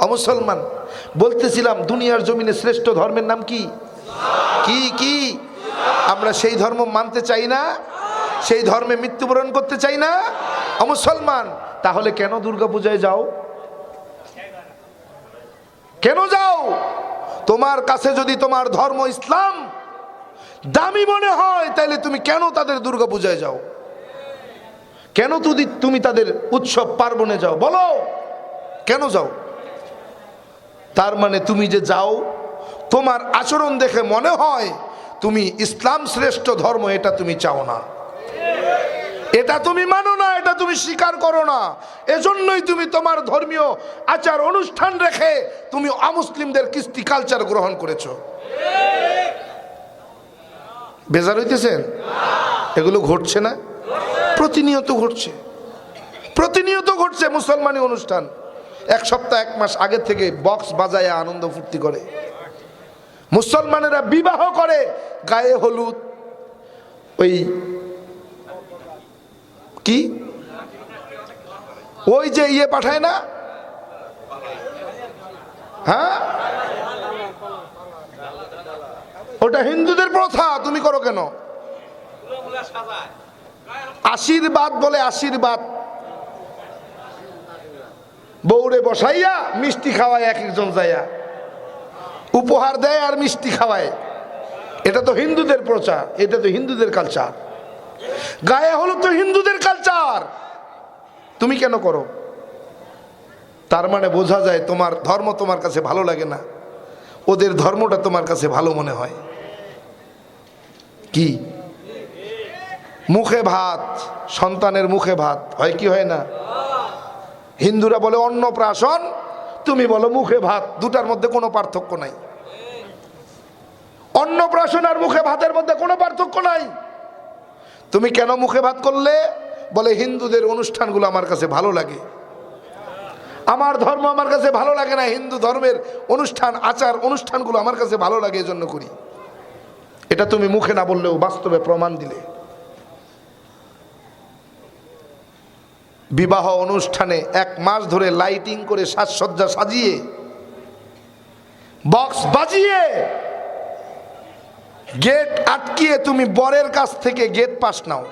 অমুসলমান। বলতেছিলাম দুনিয়ার জমিনে শ্রেষ্ঠ ধর্মের নাম কি? কি কি? আমরা সেই ধর্ম মানতে চাই না, সেই ধর্মে মৃত্যুবরণ করতে চাই না অমুসলমান। তাহলে কেন দুর্গাপূজায় যাও? কেন যাও? তোমার কাছে যদি তোমার ধর্ম ইসলাম দামি মনে হয়, তাহলে তুমি কেন তাদের দুর্গাপূজায় যাও? কেন তুমি তাদের উৎসব পার্বণে যাও? বলো কেন যাও? তার মানে তুমি যে যাও, তোমার আচরণ দেখে মনে হয় তুমি ইসলাম শ্রেষ্ঠ ধর্ম, এটা তুমি চাও না, এটা তুমি মানো না, এটা তুমি স্বীকার করো না। এজন্যই তুমি তোমার ধর্মীয় আচার অনুষ্ঠান রেখে তুমি অমুসলিমদের কৃষ্টি কালচার গ্রহণ করেছো। বেজার হইতেছেন? এগুলো ঘটছে না? প্রতিনিয়ত ঘটছে, প্রতিনিয়ত ঘটছে মুসলমানি অনুষ্ঠান। এক সপ্তাহ এক মাস আগে থেকে বক্স বাজায় আনন্দ ফুর্তি করে। মুসলমানেরা বিবাহ করে গায়ে হলুদ, ওই কি ওই যে ইয়ে পাঠায় না, হ্যাঁ ওটা হিন্দুদের প্রথা, তুমি করো কেন? আশীর্বাদ বলে, আশীর্বাদ বউরে বসাইয়া মিষ্টি খাওয়ায়, এক একজন যাইয়া উপহার দেয় আর মিষ্টি খাওয়ায়। এটা তো হিন্দুদের প্রচার, এটা তো হিন্দুদের কালচার। গায়ে হলুদ তো হিন্দুদের কালচার, তুমি কেন করো? তার মানে বোঝা যায় তোমার ধর্ম তোমার কাছে ভালো লাগে না, ওদের ধর্মটা তোমার কাছে ভালো মনে হয়। কি মুখে ভাত, সন্তানের মুখে ভাত হয় কি হয় না? হিন্দুরা বলে অন্নপ্রাশন, তুমি বলো মুখে ভাত, দুটার মধ্যে কোনো পার্থক্য নাই। অন্নপ্রাশন আর মুখে ভাতের মধ্যে কোনো পার্থক্য নাই। তুমি কেন মুখে ভাত করলে? বলে হিন্দুদের অনুষ্ঠানগুলো আমার কাছে ভালো লাগে, আমার ধর্ম আমার কাছে ভালো লাগে না, হিন্দু ধর্মের অনুষ্ঠান আচার অনুষ্ঠানগুলো আমার কাছে ভালো লাগে, এজন্য করি। এটা তুমি মুখে না বললেও বাস্তবে প্রমাণ দিলে। বিবাহ অনুষ্ঠানে এক মাস ধরে লাইটিং করে সাজসজ্জা সাজিয়ে বক্স বাজিয়ে গেট আটকিয়ে তুমি বরের কাছ থেকে গেট পাস নাও,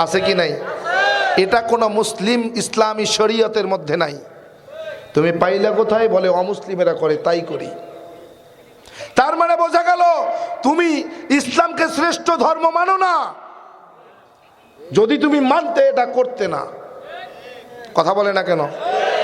আছে কি নাই? এটা কোন মুসলিম ইসলামী শরীয়তের মধ্যে নাই। তুমি পাইলা কোথায়? বলে অমুসলিমেরা করে, তাই করি। তার মানে বোঝা গেল তুমি ইসলামকে শ্রেষ্ঠ ধর্ম মানো না। যদি তুমি মানতে, এটা করতে না। কথা বলে না কেন?